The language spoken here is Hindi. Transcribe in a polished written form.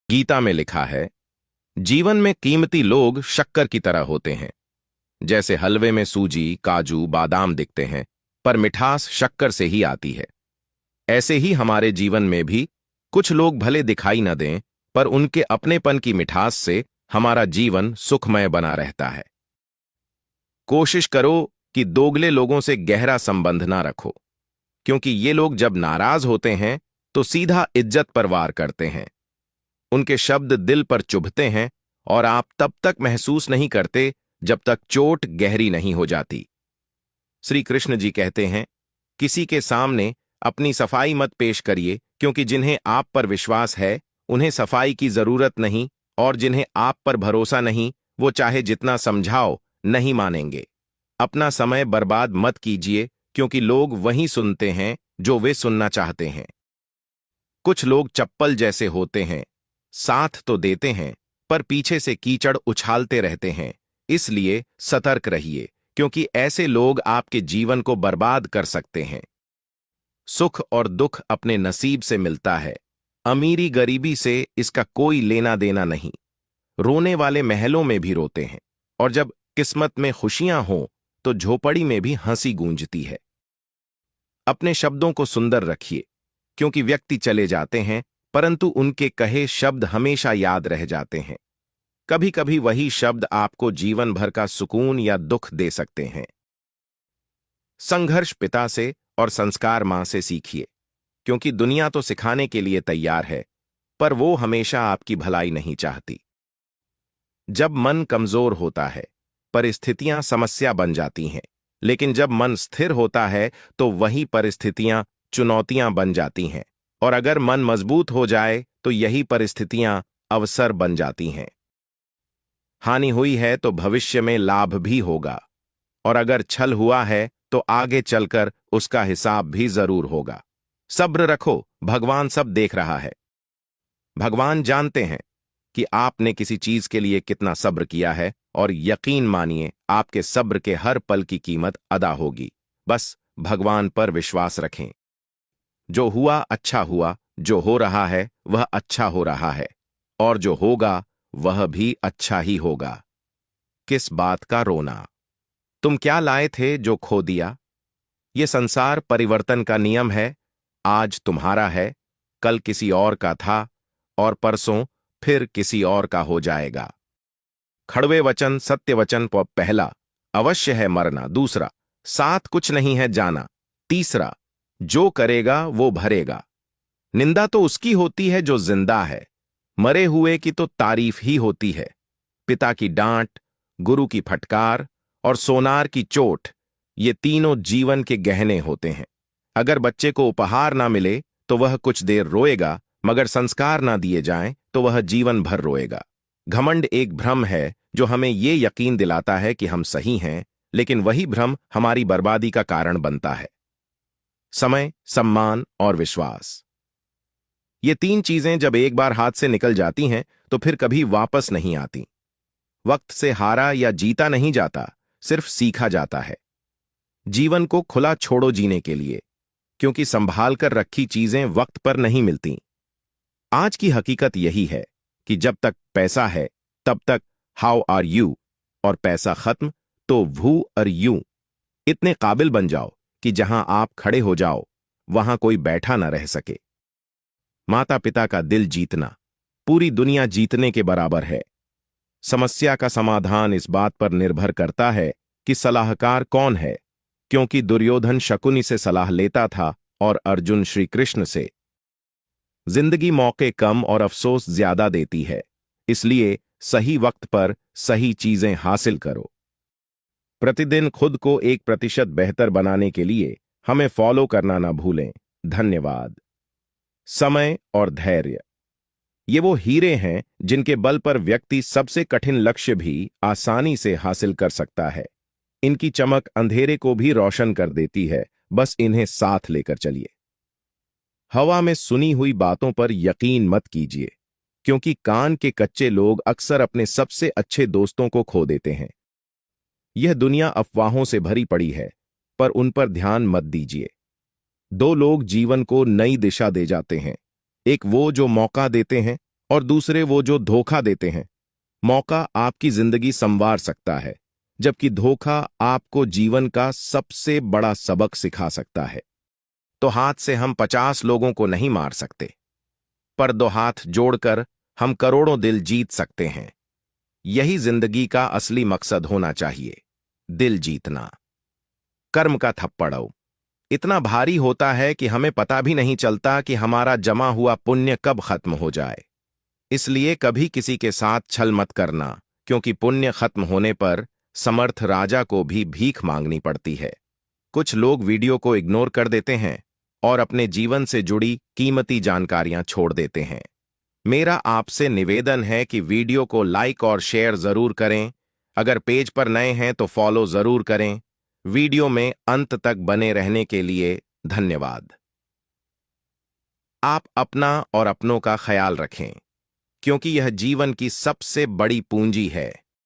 गीता में लिखा है, जीवन में कीमती लोग शक्कर की तरह होते हैं। जैसे हलवे में सूजी, काजू, बादाम दिखते हैं, पर मिठास शक्कर से ही आती है। ऐसे ही हमारे जीवन में भी कुछ लोग भले दिखाई न दें, पर उनके अपनेपन की मिठास से हमारा जीवन सुखमय बना रहता है। कोशिश करो कि दोगले लोगों से गहरा संबंध ना रखो, क्योंकि ये लोग जब नाराज होते हैं तो सीधा इज्जत पर वार करते हैं। उनके शब्द दिल पर चुभते हैं और आप तब तक महसूस नहीं करते जब तक चोट गहरी नहीं हो जाती। श्री कृष्ण जी कहते हैं, किसी के सामने अपनी सफाई मत पेश करिए, क्योंकि जिन्हें आप पर विश्वास है उन्हें सफाई की जरूरत नहीं, और जिन्हें आप पर भरोसा नहीं वो चाहे जितना समझाओ नहीं मानेंगे। अपना समय बर्बाद मत कीजिए, क्योंकि लोग वही सुनते हैं जो वे सुनना चाहते हैं। कुछ लोग चप्पल जैसे होते हैं, साथ तो देते हैं पर पीछे से कीचड़ उछालते रहते हैं। इसलिए सतर्क रहिए, क्योंकि ऐसे लोग आपके जीवन को बर्बाद कर सकते हैं। सुख और दुख अपने नसीब से मिलता है, अमीरी गरीबी से इसका कोई लेना देना नहीं। रोने वाले महलों में भी रोते हैं, और जब किस्मत में खुशियां हों तो झोपड़ी में भी हंसी गूंजती है। अपने शब्दों को सुंदर रखिए, क्योंकि व्यक्ति चले जाते हैं परंतु उनके कहे शब्द हमेशा याद रह जाते हैं। कभी कभी वही शब्द आपको जीवन भर का सुकून या दुख दे सकते हैं। संघर्ष पिता से और संस्कार मां से सीखिए, क्योंकि दुनिया तो सिखाने के लिए तैयार है, पर वो हमेशा आपकी भलाई नहीं चाहती। जब मन कमजोर होता है परिस्थितियां समस्या बन जाती हैं, लेकिन जब मन स्थिर होता है तो वही परिस्थितियां चुनौतियां बन जाती हैं, और अगर मन मजबूत हो जाए तो यही परिस्थितियां अवसर बन जाती हैं। हानि हुई है तो भविष्य में लाभ भी होगा, और अगर छल हुआ है तो आगे चलकर उसका हिसाब भी जरूर होगा। सब्र रखो, भगवान सब देख रहा है। भगवान जानते हैं कि आपने किसी चीज के लिए कितना सब्र किया है, और यकीन मानिए आपके सब्र के हर पल की कीमत अदा होगी। बस भगवान पर विश्वास रखें। जो हुआ अच्छा हुआ, जो हो रहा है वह अच्छा हो रहा है, और जो होगा वह भी अच्छा ही होगा। किस बात का रोना? तुम क्या लाए थे जो खो दिया? ये संसार परिवर्तन का नियम है। आज तुम्हारा है, कल किसी और का था, और परसों फिर किसी और का हो जाएगा। खड़वे वचन सत्य वचन पहला, अवश्य है मरना। दूसरा, साथ कुछ नहीं है जाना। तीसरा, जो करेगा वो भरेगा। निंदा तो उसकी होती है जो जिंदा है, मरे हुए की तो तारीफ ही होती है। पिता की डांट, गुरु की फटकार और सोनार की चोट, ये तीनों जीवन के गहने होते हैं। अगर बच्चे को उपहार ना मिले तो वह कुछ देर रोएगा, मगर संस्कार ना दिए जाएं तो वह जीवन भर रोएगा। घमंड एक भ्रम है जो हमें ये यकीन दिलाता है कि हम सही हैं, लेकिन वही भ्रम हमारी बर्बादी का कारण बनता है। समय, सम्मान और विश्वास, ये तीन चीजें जब एक बार हाथ से निकल जाती हैं तो फिर कभी वापस नहीं आती। वक्त से हारा या जीता नहीं जाता, सिर्फ सीखा जाता है। जीवन को खुला छोड़ो जीने के लिए, क्योंकि संभाल कर रखी चीजें वक्त पर नहीं मिलती। आज की हकीकत यही है कि जब तक पैसा है तब तक हाउ आर यू, और पैसा खत्म तो वू आर यू। इतने काबिल बन जाओ कि जहां आप खड़े हो जाओ वहां कोई बैठा ना रह सके। माता पिता का दिल जीतना पूरी दुनिया जीतने के बराबर है। समस्या का समाधान इस बात पर निर्भर करता है कि सलाहकार कौन है, क्योंकि दुर्योधन शकुनी से सलाह लेता था और अर्जुन श्री कृष्ण से। जिंदगी मौके कम और अफसोस ज्यादा देती है, इसलिए सही वक्त पर सही चीजें हासिल करो। प्रतिदिन खुद को 1% बेहतर बनाने के लिए हमें फॉलो करना ना भूलें। धन्यवाद। समय और धैर्य, ये वो हीरे हैं जिनके बल पर व्यक्ति सबसे कठिन लक्ष्य भी आसानी से हासिल कर सकता है। इनकी चमक अंधेरे को भी रोशन कर देती है, बस इन्हें साथ लेकर चलिए। हवा में सुनी हुई बातों पर यकीन मत कीजिए, क्योंकि कान के कच्चे लोग अक्सर अपने सबसे अच्छे दोस्तों को खो देते हैं। यह दुनिया अफवाहों से भरी पड़ी है, पर उन पर ध्यान मत दीजिए। दो लोग जीवन को नई दिशा दे जाते हैं, एक वो जो मौका देते हैं और दूसरे वो जो धोखा देते हैं। मौका आपकी जिंदगी संवार सकता है, जबकि धोखा आपको जीवन का सबसे बड़ा सबक सिखा सकता है। तो हाथ से हम 50 लोगों को नहीं मार सकते, पर 2 हाथ जोड़कर हम करोड़ों दिल जीत सकते हैं। यही जिंदगी का असली मकसद होना चाहिए, दिल जीतना। कर्म का थप्पड़ो इतना भारी होता है कि हमें पता भी नहीं चलता कि हमारा जमा हुआ पुण्य कब खत्म हो जाए। इसलिए कभी किसी के साथ छल मत करना, क्योंकि पुण्य खत्म होने पर समर्थ राजा को भी भीख मांगनी पड़ती है। कुछ लोग वीडियो को इग्नोर कर देते हैं और अपने जीवन से जुड़ी कीमती जानकारियां छोड़ देते हैं। मेरा आपसे निवेदन है कि वीडियो को लाइक और शेयर जरूर करें। अगर पेज पर नए हैं तो फॉलो जरूर करें। वीडियो में अंत तक बने रहने के लिए धन्यवाद। आप अपना और अपनों का ख्याल रखें, क्योंकि यह जीवन की सबसे बड़ी पूंजी है।